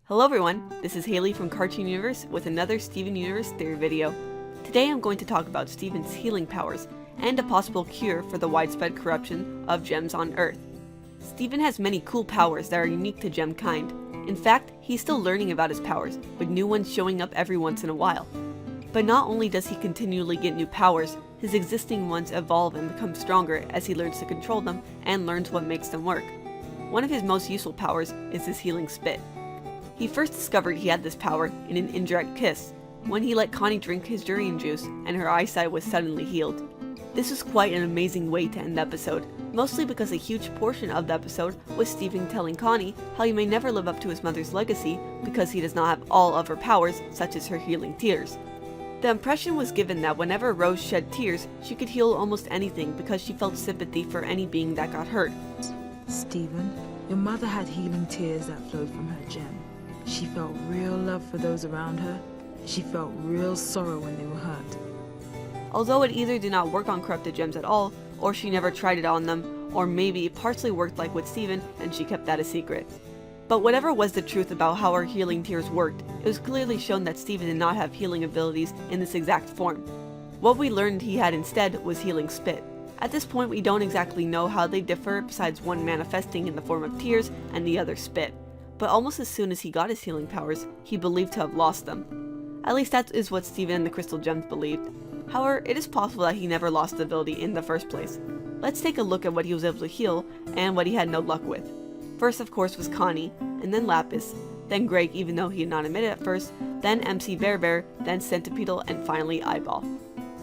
Hello everyone, this is Haley from Cartoon Universe with another Steven Universe Theory video. Today I'm going to talk about Steven's healing powers and a possible cure for the widespread corruption of gems on Earth. Steven has many cool powers that are unique to gem kind. In fact, he's still learning about his powers, with new ones showing up every once in a while. But not only does he continually get new powers, his existing ones evolve and become stronger as he learns to control them and learns what makes them work. One of his most useful powers is his healing spit. He first discovered he had this power in an indirect kiss, when he let Connie drink his durian juice and her eyesight was suddenly healed. This was quite an amazing way to end the episode, mostly because a huge portion of the episode was Steven telling Connie how he may never live up to his mother's legacy because he does not have all of her powers, such as her healing tears. The impression was given that whenever Rose shed tears, she could heal almost anything because she felt sympathy for any being that got hurt. Steven, your mother had healing tears that flowed from her gem. She felt real love for those around her. She felt real sorrow when they were hurt. Although it either did not work on corrupted gems at all, or she never tried it on them, or maybe it partially worked like with Steven and she kept that a secret. But whatever was the truth about how her healing tears worked, it was clearly shown that Steven did not have healing abilities in this exact form. What we learned he had instead was healing spit. At this point we don't exactly know how they differ besides one manifesting in the form of tears and the other spit. But almost as soon as he got his healing powers, he believed to have lost them. At least that is what Steven and the Crystal Gems believed. However, it is possible that he never lost the ability in the first place. Let's take a look at what he was able to heal and what he had no luck with. First of course was Connie, and then Lapis, then Greg even though he did not admit it at first, then MC Bear Bear, then Centipedal, and finally Eyeball.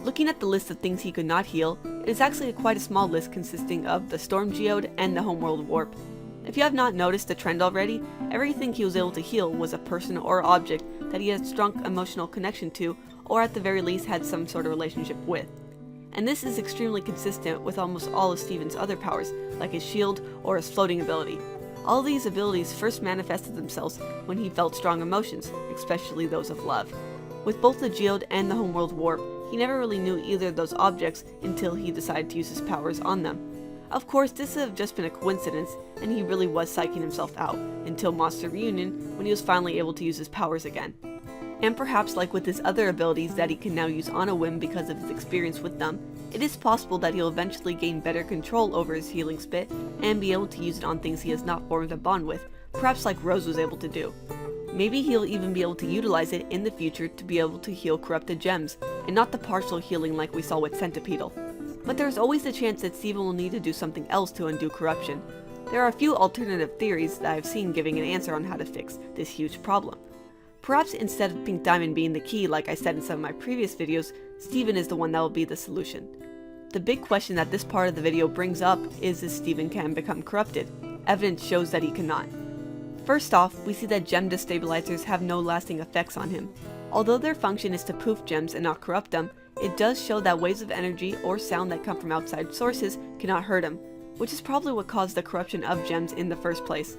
Looking at the list of things he could not heal, it is actually quite a small list consisting of the Storm Geode and the Homeworld Warp. If you have not noticed the trend already, everything he was able to heal was a person or object that he had a strong emotional connection to, or at the very least had some sort of relationship with. And this is extremely consistent with almost all of Steven's other powers, like his shield or his floating ability. All these abilities first manifested themselves when he felt strong emotions, especially those of love. With both the Geode and the Homeworld Warp, he never really knew either of those objects until he decided to use his powers on them. Of course, this would have just been a coincidence, and he really was psyching himself out, until Monster Reunion, when he was finally able to use his powers again. And perhaps like with his other abilities that he can now use on a whim because of his experience with them, it is possible that he'll eventually gain better control over his healing spit, and be able to use it on things he has not formed a bond with, perhaps like Rose was able to do. Maybe he'll even be able to utilize it in the future to be able to heal corrupted gems, and not the partial healing like we saw with Centipedal. But there is always the chance that Steven will need to do something else to undo corruption. There are a few alternative theories that I've seen giving an answer on how to fix this huge problem. Perhaps instead of Pink Diamond being the key like I said in some of my previous videos, Steven is the one that will be the solution. The big question that this part of the video brings up is if Steven can become corrupted. Evidence shows that he cannot. First off, we see that gem destabilizers have no lasting effects on him. Although their function is to poof gems and not corrupt them, it does show that waves of energy or sound that come from outside sources cannot hurt him, which is probably what caused the corruption of gems in the first place.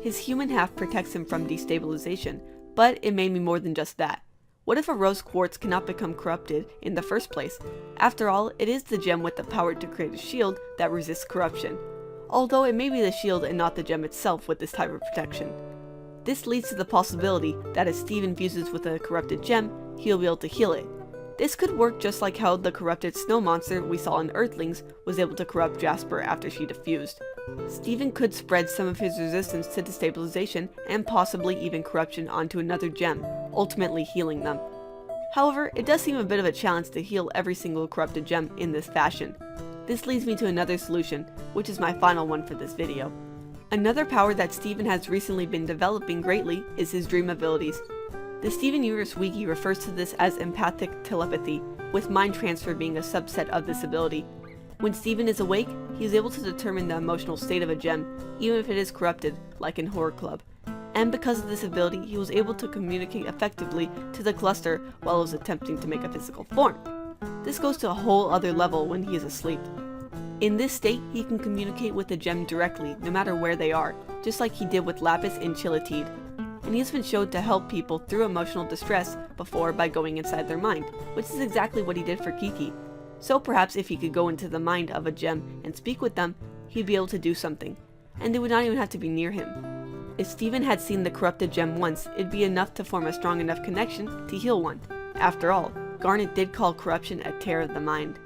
His human half protects him from destabilization, but it may be more than just that. What if a rose quartz cannot become corrupted in the first place? After all, it is the gem with the power to create a shield that resists corruption. Although it may be the shield and not the gem itself with this type of protection. This leads to the possibility that if Steven fuses with a corrupted gem, he'll be able to heal it. This could work just like how the corrupted snow monster we saw in Earthlings was able to corrupt Jasper after she diffused. Steven could spread some of his resistance to destabilization and possibly even corruption onto another gem, ultimately healing them. However, it does seem a bit of a challenge to heal every single corrupted gem in this fashion. This leads me to another solution, which is my final one for this video. Another power that Steven has recently been developing greatly is his dream abilities. The Steven Universe Wiki refers to this as empathic telepathy, with mind transfer being a subset of this ability. When Steven is awake, he is able to determine the emotional state of a gem, even if it is corrupted, like in Horror Club. And because of this ability, he was able to communicate effectively to the cluster while it was attempting to make a physical form. This goes to a whole other level when he is asleep. In this state, he can communicate with the gem directly, no matter where they are, just like he did with Lapis in Chilitide. And he has been shown to help people through emotional distress before by going inside their mind, which is exactly what he did for Kiki. So perhaps if he could go into the mind of a gem and speak with them, he'd be able to do something, and they would not even have to be near him. If Steven had seen the corrupted gem once, it'd be enough to form a strong enough connection to heal one. After all, Garnet did call corruption a tear of the mind.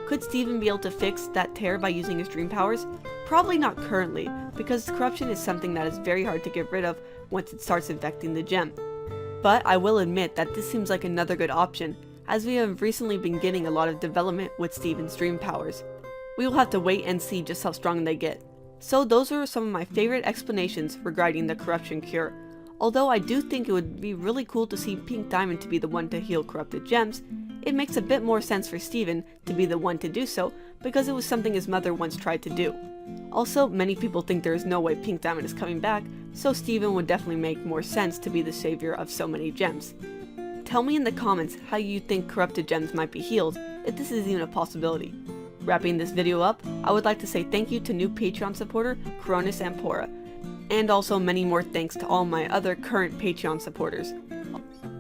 Could Steven be able to fix that tear by using his dream powers? Probably not currently, because corruption is something that is very hard to get rid of once it starts infecting the gem. But I will admit that this seems like another good option, as we have recently been getting a lot of development with Steven's dream powers. We will have to wait and see just how strong they get. So those are some of my favorite explanations regarding the corruption cure. Although I do think it would be really cool to see Pink Diamond to be the one to heal corrupted gems, it makes a bit more sense for Steven to be the one to do so because it was something his mother once tried to do. Also, many people think there is no way Pink Diamond is coming back, so Steven would definitely make more sense to be the savior of so many gems. Tell me in the comments how you think corrupted gems might be healed, if this is even a possibility. Wrapping this video up, I would like to say thank you to new Patreon supporter Cronus Ampora, and also many more thanks to all my other current Patreon supporters.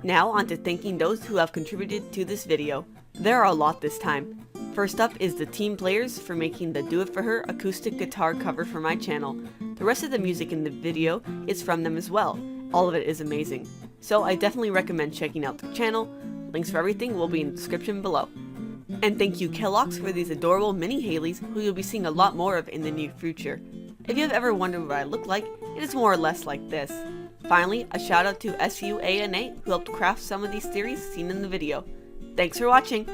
Now on to thanking those who have contributed to this video. There are a lot this time. First up is the team players for making the Do It For Her acoustic guitar cover for my channel. The rest of the music in the video is from them as well. All of it is amazing. So I definitely recommend checking out their channel. Links for everything will be in the description below. And thank you Kellogg's for these adorable mini Haleys who you'll be seeing a lot more of in the near future. If you have ever wondered what I look like, it is more or less like this. Finally, a shout out to SUANA who helped craft some of these theories seen in the video. Thanks for watching!